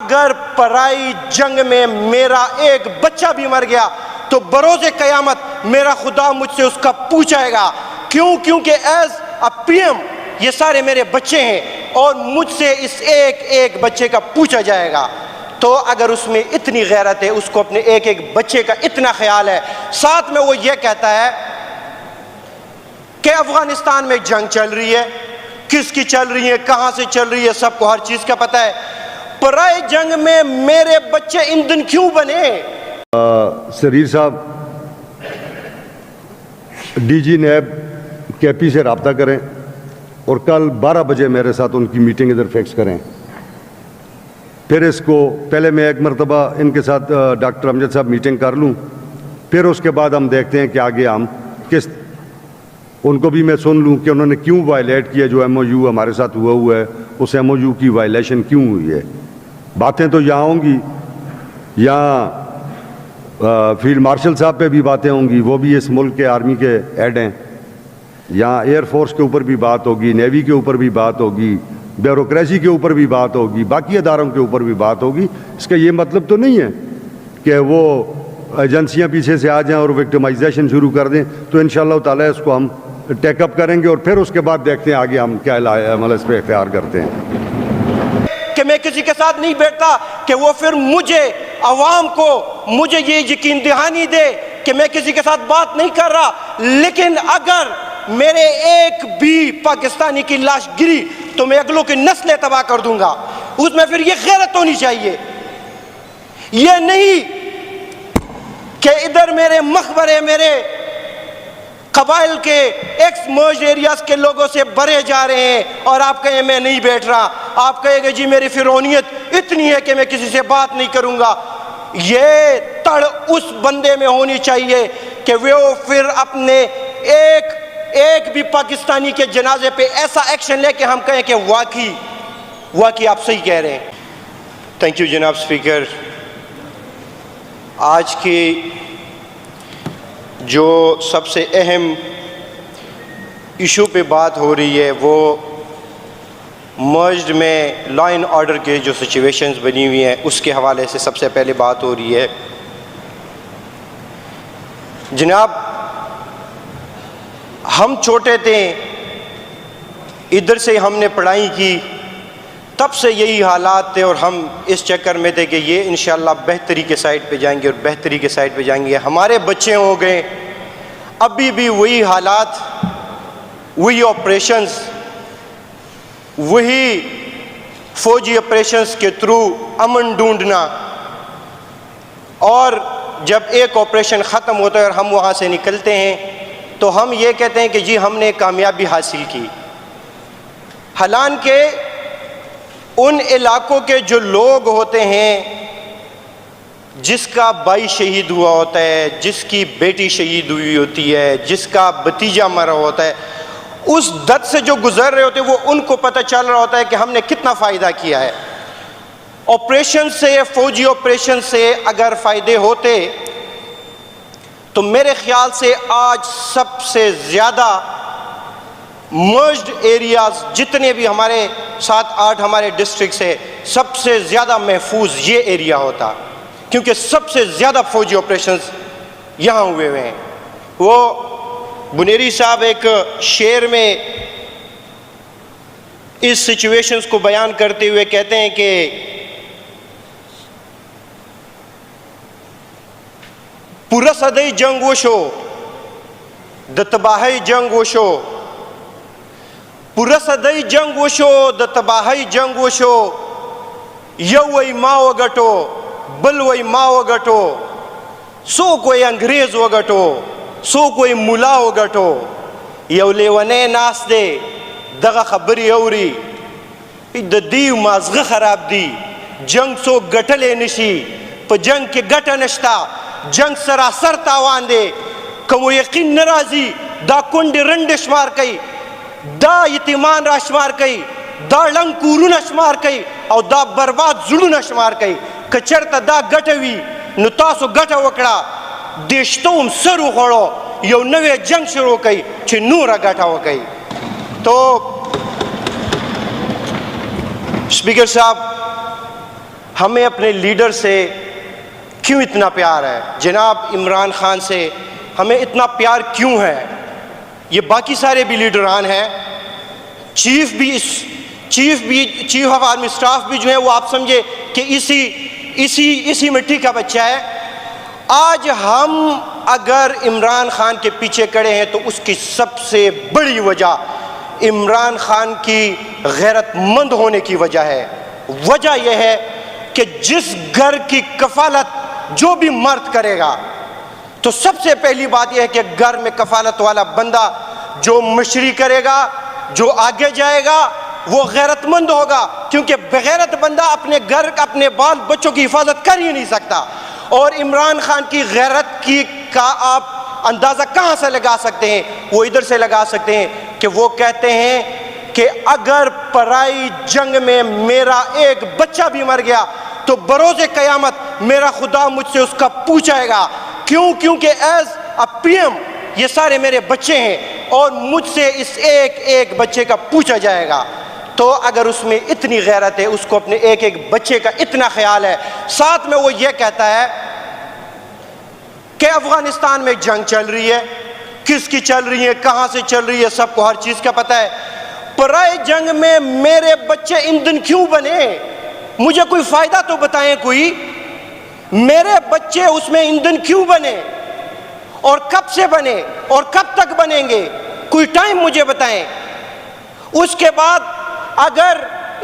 اگر پرائی جنگ میں میرا ایک بچہ بھی مر گیا تو بروز قیامت میرا خدا مجھ سے اس کا پوچھائے گا. کیونکہ ایز اے پی ایم یہ سارے میرے بچے ہیں اور مجھ سے اس ایک ایک بچے کا پوچھا جائے گا. تو اگر اس میں اتنی غیرت ہے, اس کو اپنے ایک ایک بچے کا اتنا خیال ہے, ساتھ میں وہ یہ کہتا ہے کہ افغانستان میں جنگ چل رہی ہے, کس کی چل رہی ہے, کہاں سے چل رہی ہے, سب کو ہر چیز کا پتہ ہے. پرائے جنگ میں میرے بچے ایندھن کیوں بنے؟ سریر صاحب ڈی جی نیب کے پی سے رابطہ کریں اور کل 12 بجے میرے ساتھ ان کی میٹنگ ادھر فکس کریں. پھر اس کو پہلے میں ایک مرتبہ ان کے ساتھ ڈاکٹر امجد صاحب میٹنگ کر لوں, پھر اس کے بعد ہم دیکھتے ہیں کہ آگے ہم کس, ان کو بھی میں سن لوں کہ انہوں نے کیوں وائلیٹ کیا, جو ایم او یو ہمارے ساتھ ہوا ہے اس ایم او یو کی وائلیشن کیوں ہوئی ہے. باتیں تو یہاں ہوں گی, یہاں فیلڈ مارشل صاحب پہ بھی باتیں ہوں گی, وہ بھی اس ملک کے آرمی کے ہیڈ ہیں. یہاں ایئر فورس کے اوپر بھی بات ہوگی, نیوی کے اوپر بھی بات ہوگی, بیوروکریسی کے اوپر بھی بات ہوگی, باقی اداروں کے اوپر بھی بات ہوگی. اس کا یہ مطلب تو نہیں ہے کہ وہ ایجنسیاں پیچھے سے آ جائیں اور وکٹمائزیشن شروع کر دیں. تو انشاءاللہ تعالیٰ اس کو ہم ٹیک اپ کریں گے اور پھر اس کے بعد دیکھتے ہیں آگے ہم کیا عمل اس پہ اختیار کرتے ہیں. کہ میں کسی کے ساتھ نہیں بیٹھتا کہ وہ پھر مجھے عوام کو مجھے یہ یقین دہانی دے کہ میں کسی کے ساتھ بات نہیں کر رہا, لیکن اگر میرے ایک بھی پاکستانی کی لاش گری تو میں اگلوں کی نسلیں تباہ کر دوں گا. اس میں پھر یہ غیرت ہونی چاہیے, یہ نہیں کہ ادھر میرے مقبرے میرے قبائل کے ایکس مرجڈ ایریاز کے لوگوں سے بھرے جا رہے ہیں اور آپ کہیں میں نہیں بیٹھ رہا, آپ کہیں گے جی میری فرعونیت اتنی ہے کہ میں کسی سے بات نہیں کروں گا. یہ تڑ اس بندے میں ہونی چاہیے کہ وہ پھر اپنے ایک بھی پاکستانی کے جنازے پہ ایسا ایکشن لے کہ ہم کہیں کہ واقعی آپ صحیح کہہ رہے ہیں. تھینک یو جناب اسپیکر. آج کی جو سب سے اہم ایشو پہ بات ہو رہی ہے وہ مرجڈ میں لا اینڈ آرڈر کے جو سچویشنز بنی ہوئی ہیں اس کے حوالے سے سب سے پہلے بات ہو رہی ہے. جناب ہم چھوٹے تھے, ادھر سے ہم نے پڑھائی کی, تب سے یہی حالات تھے اور ہم اس چکر میں تھے کہ یہ انشاءاللہ بہتری کے سائڈ پہ جائیں گے اور بہتری کے سائڈ پہ جائیں گے. ہمارے بچے ہو گئے, ابھی بھی وہی حالات, وہی آپریشنز, وہی فوجی آپریشنز کے تھرو امن ڈھونڈنا, اور جب ایک آپریشن ختم ہوتا ہے اور ہم وہاں سے نکلتے ہیں تو ہم یہ کہتے ہیں کہ جی ہم نے کامیابی حاصل کی. حالانکہ ان علاقوں کے جو لوگ ہوتے ہیں جس کا بھائی شہید ہوا ہوتا ہے, جس کی بیٹی شہید ہوئی ہوتی ہے, جس کا بھتیجا مرا ہوتا ہے, اس درد سے جو گزر رہے ہوتے ہیں وہ ان کو پتہ چل رہا ہوتا ہے کہ ہم نے کتنا فائدہ کیا ہے. آپریشن سے, فوجی آپریشن سے اگر فائدے ہوتے تو میرے خیال سے آج سب سے زیادہ مرجڈ ایریاز جتنے بھی ہمارے 7-8 ہمارے ڈسٹرکٹس ہیں, سب سے زیادہ محفوظ یہ ایریا ہوتا, کیونکہ سب سے زیادہ فوجی آپریشنز یہاں ہوئے ہیں. وہ بنیری صاحب ایک شعر میں اس سچویشنز کو بیان کرتے ہوئے کہتے ہیں کہ پورا صدی جنگ وشو د تباہی جنگ وشو, پورا صدی جنگ وشو د تباہی جنگ وشو, یو وی ما وگٹو بل وی ما وگٹو, سو کوئی انگریز وگٹو سو کوئی ملا وگٹو, یو لیونے ناس دے دغه خبری اوری د دیو مازغه خراب دی, جنگ سو گٹلے نشی پا جنگ کے گٹا نشتا, جنگ سراسر تاوان دے, کمو یقین نرازی دا کنڈ رنڈ شمار کئی, دا یتیمان را شمار کئی, دا لنگ کورون شمار کئی, او دا برباد زلون شمار کئی. کچرتا دا گٹوی نو تاسو گٹا وکڑا, دیشتوم سرو خوڑو یو نوے جنگ شروع کئی چھ نورا گٹا وکئی. تو اسپیکر صاحب ہمیں اپنے لیڈر سے کیوں اتنا پیار ہے؟ جناب عمران خان سے ہمیں اتنا پیار کیوں ہے؟ یہ باقی سارے بھی لیڈران ہیں، چیف آف آرمی سٹاف بھی جو ہے وہ آپ سمجھے کہ اسی مٹی کا بچہ ہے۔ آج ہم اگر عمران خان کے پیچھے کھڑے ہیں تو اس کی سب سے بڑی وجہ عمران خان کی غیرت مند ہونے کی وجہ ہے۔ وجہ یہ ہے کہ جس گھر کی کفالت جو بھی مرد کرے گا تو سب سے پہلی بات یہ ہے کہ گھر میں کفالت والا بندہ جو مشری کرے گا، جو آگے جائے گا، وہ غیرت مند ہوگا، کیونکہ بغیرت بندہ اپنے گھر اپنے بال بچوں کی حفاظت کر ہی نہیں سکتا۔ اور عمران خان کی غیرت کا آپ اندازہ کہاں سے لگا سکتے ہیں؟ وہ ادھر سے لگا سکتے ہیں کہ وہ کہتے ہیں کہ اگر پرائی جنگ میں میرا ایک بچہ بھی مر گیا تو بروز قیامت میرا خدا مجھ سے اس کا پوچھے گا۔ کیونکہ ایز اے پی ایم یہ سارے میرے بچے ہیں اور مجھ سے اس ایک بچے کا پوچھا جائے گا۔ تو اگر اس میں اتنی غیرت ہے، اس کو اپنے ایک بچے کا اتنا خیال ہے، ساتھ میں وہ یہ کہتا ہے کہ افغانستان میں جنگ چل رہی ہے، کس کی چل رہی ہے، کہاں سے چل رہی ہے، سب کو ہر چیز کا پتہ ہے۔ پرائی جنگ میں میرے بچے ایندھن کیوں بنے؟ مجھے کوئی فائدہ تو بتائیں، کوئی میرے بچے اس میں ایندھن کیوں بنے اور کب سے بنے اور کب تک بنیں گے؟ کوئی ٹائم مجھے بتائیں۔ اس کے بعد اگر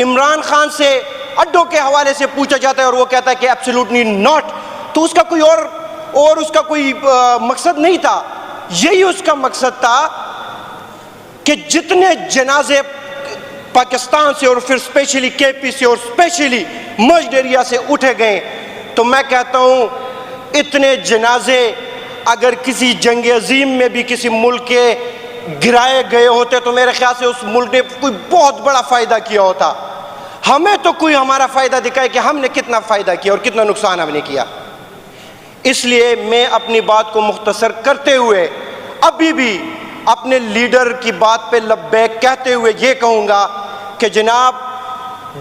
عمران خان سے اڈوں کے حوالے سے پوچھا جاتا ہے اور وہ کہتا ہے کہ ایبسلیوٹلی ناٹ، تو اس کا کوئی اور اس کا کوئی مقصد نہیں تھا۔ یہی اس کا مقصد تھا کہ جتنے جنازے پاکستان سے اور پھر اسپیشلی کے پی سے اور اسپیشلی مرجڈ ایریا سے اٹھے گئے، تو میں کہتا ہوں اتنے جنازے اگر کسی جنگ عظیم میں بھی کسی ملک کے گرائے گئے ہوتے تو میرے خیال سے اس ملک نے کوئی بہت بڑا فائدہ کیا ہوتا۔ ہمیں تو کوئی ہمارا فائدہ دکھائے کہ ہم نے کتنا فائدہ کیا اور کتنا نقصان ہم نے کیا۔ اس لیے میں اپنی بات کو مختصر کرتے ہوئے ابھی بھی اپنے لیڈر کی بات پہ لبیک کہتے ہوئے یہ کہوں گا کہ جناب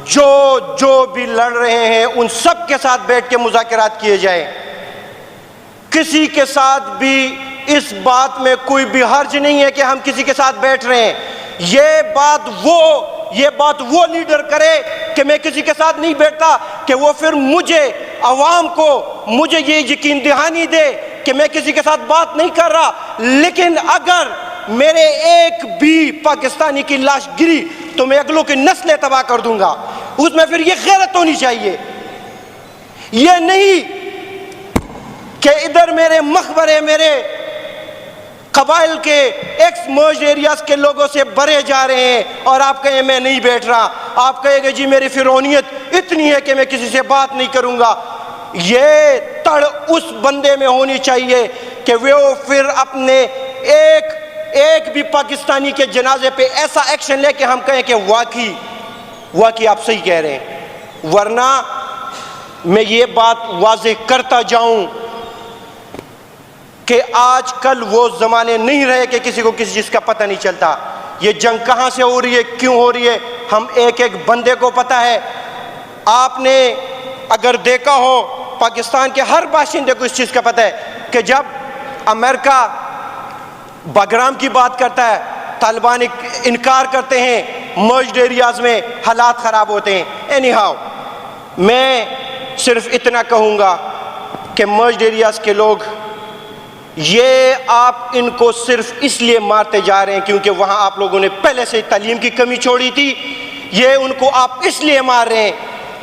جو بھی لڑ رہے ہیں ان سب کے ساتھ بیٹھ کے مذاکرات کیے جائیں۔ کسی کے ساتھ بھی اس بات میں کوئی بھی حرج نہیں ہے کہ ہم کسی کے ساتھ بیٹھ رہے ہیں۔ یہ بات وہ لیڈر کرے کہ میں کسی کے ساتھ نہیں بیٹھتا کہ وہ پھر مجھے عوام کو مجھے یہ یقین دہانی دے کہ میں کسی کے ساتھ بات نہیں کر رہا، لیکن اگر میرے ایک بھی پاکستانی کی لاش گری تو میں اگلوں کی نسلیں تباہ کر دوں گا۔ اس میں پھر یہ غیرت ہونی چاہیے، یہ نہیں کہ ادھر میرے مقبرے میرے قبائل کے ایکس مرجڈ ایریاز کے لوگوں سے بھرے جا رہے ہیں اور آپ کہیں میں نہیں بیٹھ رہا، آپ کہیں گے جی میری فرعونیت اتنی ہے کہ میں کسی سے بات نہیں کروں گا۔ یہ تڑ اس بندے میں ہونی چاہیے کہ وہ پھر اپنے ایک بھی پاکستانی کے جنازے پہ ایسا ایکشن لے کہ ہم کہیں کہ واقعی آپ صحیح کہہ رہے ہیں۔ ورنہ میں یہ بات واضح کرتا جاؤں کہ آج کل وہ زمانے نہیں رہے کہ کسی کو کسی چیز کا پتہ نہیں چلتا۔ یہ جنگ کہاں سے ہو رہی ہے، کیوں ہو رہی ہے، ہم ایک بندے کو پتہ ہے۔ آپ نے اگر دیکھا ہو پاکستان کے ہر باشندے کو اس چیز کا پتہ ہے کہ جب امریکہ باگرام کی بات کرتا ہے، طالبان انکار کرتے ہیں، مرجڈ ایریاز میں حالات خراب ہوتے ہیں۔ اینی ہاؤ میں صرف اتنا کہوں گا کہ مرجڈ ایریاز کے لوگ یہ آپ ان کو صرف اس لیے مارتے جا رہے ہیں کیونکہ وہاں آپ لوگوں نے پہلے سے تعلیم کی کمی چھوڑی تھی۔ یہ ان کو آپ اس لیے مار رہے ہیں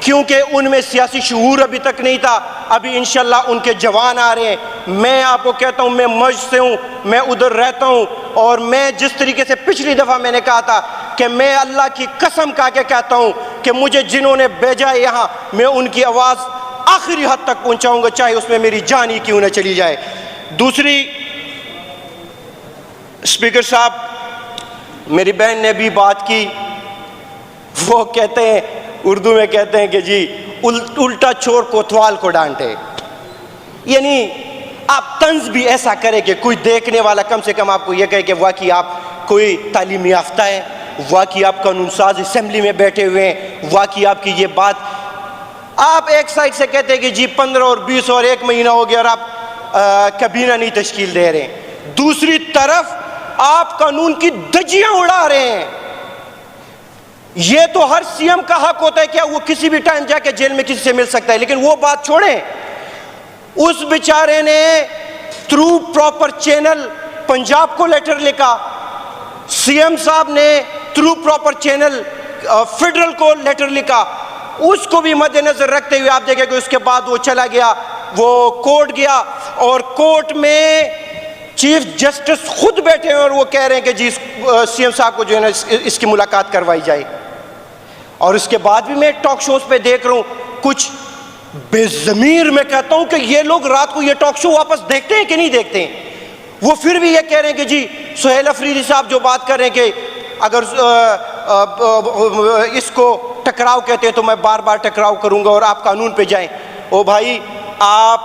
کیونکہ ان میں سیاسی شعور ابھی تک نہیں تھا، ابھی انشاءاللہ ان کے جوان آ رہے ہیں۔ میں آپ کو کہتا ہوں میں مرج سے ہوں، میں ادھر رہتا ہوں، اور میں جس طریقے سے پچھلی دفعہ میں نے کہا تھا کہ میں اللہ کی قسم کھا کے کہتا ہوں کہ مجھے جنہوں نے بھیجا ہے یہاں میں ان کی آواز آخری حد تک پہنچاؤں گا، چاہے اس میں میری جان ہی کیوں نہ چلی جائے۔ دوسری، اسپیکر صاحب میری بہن نے بھی بات کی، وہ کہتے ہیں اردو میں کہتے ہیں کہ جی الٹا چور کوتوال کو ڈانٹے، یعنی آپ طنز بھی ایسا کریں کہ کوئی دیکھنے والا کم سے کم آپ کو یہ کہے کہ واقعی آپ کوئی تعلیم یافتہ ہے، واقعی آپ قانون ساز اسمبلی میں بیٹھے ہوئے ہیں، واقعی آپ کی یہ بات آپ ایک سائڈ سے کہتے ہیں کہ جی 15 اور 20 اور 1 مہینہ ہو گیا اور آپ کابینہ نہیں تشکیل دے رہے ہیں، دوسری طرف آپ قانون کی دھجیاں اڑا رہے ہیں۔ یہ تو ہر سی ایم کا حق ہوتا ہے کہ وہ کسی بھی ٹائم جا کے جیل میں کسی سے مل سکتا ہے، لیکن وہ بات چھوڑیں، اس بیچارے نے تھرو پراپر چینل پنجاب کو لیٹر لکھا، سی ایم صاحب نے تھرو پراپر چینل فیڈرل کو لیٹر لکھا، اس کو بھی مد نظر رکھتے ہوئے آپ دیکھیں کہ اس کے بعد وہ چلا گیا، وہ کورٹ گیا، اور کورٹ میں چیف جسٹس خود بیٹھے ہیں اور وہ کہہ رہے ہیں کہ جی سی ایم صاحب کو جو ہے نا اس کی ملاقات کروائی جائے۔ اور اس کے بعد بھی میں ٹاک شوز پہ دیکھ رہا ہوں، کچھ بے ضمیر میں کہتا ہوں کہ یہ لوگ رات کو یہ ٹاک شو واپس دیکھتے ہیں کہ نہیں دیکھتے ہیں؟ وہ پھر بھی یہ کہہ رہے ہیں کہ جی سہیل افریدی صاحب جو بات کر رہے ہیں کہ اگر اس کو ٹکراؤ کہتے ہیں تو میں بار بار ٹکراؤ کروں گا اور آپ قانون پہ جائیں۔ او بھائی، آپ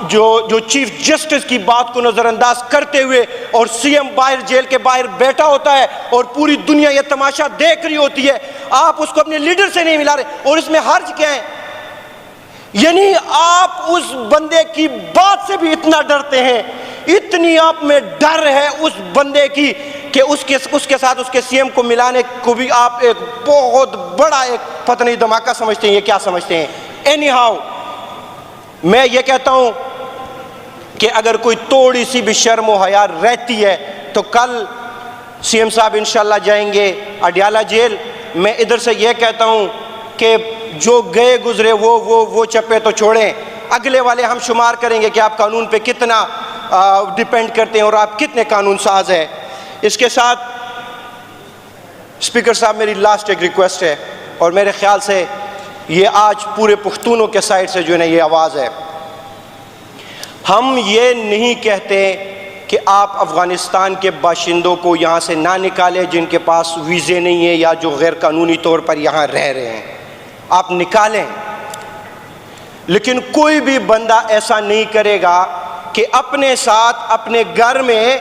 جو چیف جسٹس کی بات کو نظر انداز کرتے ہوئے اور سی ایم باہر جیل کے باہر بیٹھا ہوتا ہے اور پوری دنیا یہ تماشا دیکھ رہی ہوتی ہے، آپ اس کو اپنے لیڈر سے نہیں ملا رہے، اور اس میں حرج کیا ہے؟ یعنی آپ اس بندے کی بات سے بھی اتنا ڈرتے ہیں، اتنی آپ میں ڈر ہے اس بندے کی کہ اس کے ساتھ اس کے سی ایم کو ملانے کو بھی آپ ایک بہت بڑا ایک پتہ نہیں دھماکہ سمجھتے ہیں، یہ کیا سمجھتے ہیں؟ اینی ہاؤ، میں یہ کہتا ہوں کہ اگر کوئی تھوڑی سی بھی شرم و حیا رہتی ہے تو کل سی ایم صاحب انشاءاللہ جائیں گے اڈیالہ جیل۔ میں ادھر سے یہ کہتا ہوں کہ جو گئے گزرے وہ چپے تو چھوڑیں، اگلے والے ہم شمار کریں گے کہ آپ قانون پہ کتنا ڈیپینڈ کرتے ہیں اور آپ کتنے قانون ساز ہیں۔ اس کے ساتھ اسپیکر صاحب میری لاسٹ ایک ریکویسٹ ہے، اور میرے خیال سے یہ آج پورے پختونوں کے سائڈ سے جو ہے نا یہ آواز ہے، ہم یہ نہیں کہتے کہ آپ افغانستان کے باشندوں کو یہاں سے نہ نکالیں جن کے پاس ویزے نہیں ہیں یا جو غیر قانونی طور پر یہاں رہ رہے ہیں، آپ نکالیں، لیکن کوئی بھی بندہ ایسا نہیں کرے گا کہ اپنے ساتھ اپنے گھر میں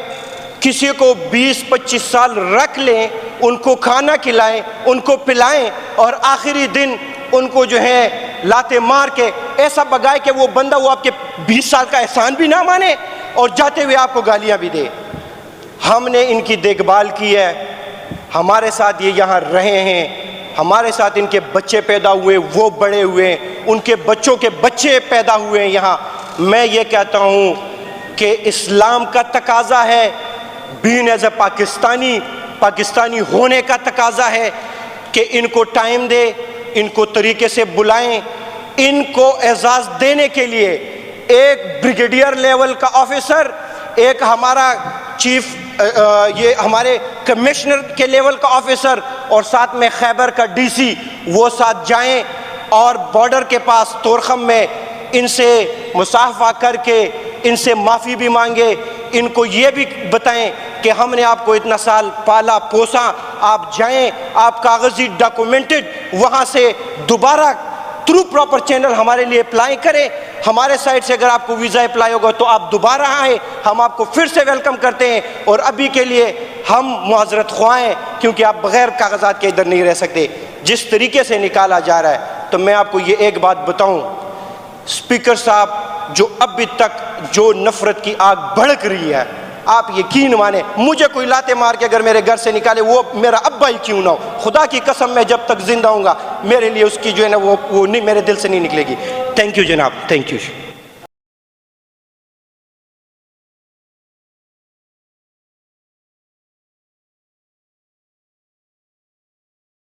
کسی کو 20-25 سال رکھ لیں، ان کو کھانا کھلائیں، ان کو پلائیں، اور آخری دن ان کو جو ہے لاتے مار کے ایسا بگائے کہ وہ بندہ وہ آپ کے 20 سال کا احسان بھی نہ مانے اور جاتے ہوئے آپ کو گالیاں بھی دے۔ ہم نے ان کی دیکھ بھال کی ہے، ہمارے ساتھ یہ یہاں رہے ہیں، ہمارے ساتھ ان کے بچے پیدا ہوئے، وہ بڑے ہوئے، ان کے بچوں کے بچے پیدا ہوئے ہیں یہاں۔ میں یہ کہتا ہوں کہ اسلام کا تقاضا ہے، بین ایز اے پاکستانی ہونے کا تقاضا ہے کہ ان کو ٹائم دے، ان کو طریقے سے بلائیں۔ ان کو اعزاز دینے کے لیے ایک بریگیڈیئر لیول کا آفیسر، ایک ہمارا چیف یہ ہمارے کمشنر کے لیول کا آفیسر، اور ساتھ میں خیبر کا ڈی سی، وہ ساتھ جائیں اور بارڈر کے پاس طورخم میں ان سے مصافحہ کر کے ان سے معافی بھی مانگے، ان کو یہ بھی بتائیں کہ ہم نے آپ کو اتنا سال پالا پوسا، آپ جائیں، آپ کاغذی ڈاکومنٹڈ وہاں سے دوبارہ تھرو پراپر چینل ہمارے لیے اپلائی کریں۔ ہمارے سائڈ سے اگر آپ کو ویزا اپلائی ہوگا تو آپ دوبارہ آئیں، ہم آپ کو پھر سے ویلکم کرتے ہیں، اور ابھی کے لیے ہم معذرت خواہ ہیں کیونکہ آپ بغیر کاغذات کے ادھر نہیں رہ سکتے۔ جس طریقے سے نکالا جا رہا ہے، تو میں آپ کو یہ ایک بات بتاؤں، اسپیکر صاحب جو ابھی تک جو نفرت کی آگ بھڑک رہی ہے، آپ یقین مانیں، مجھے کوئی لاتے مار کے اگر میرے گھر سے نکالے، وہ میرا ابا ہی کیوں نہ ہو، خدا کی قسم میں جب تک زندہ ہوں گا میرے لیے اس کی جو ہے نا وہ نہیں، میرے دل سے نہیں نکلے گی۔ تھینک یو جناب، تھینک یو۔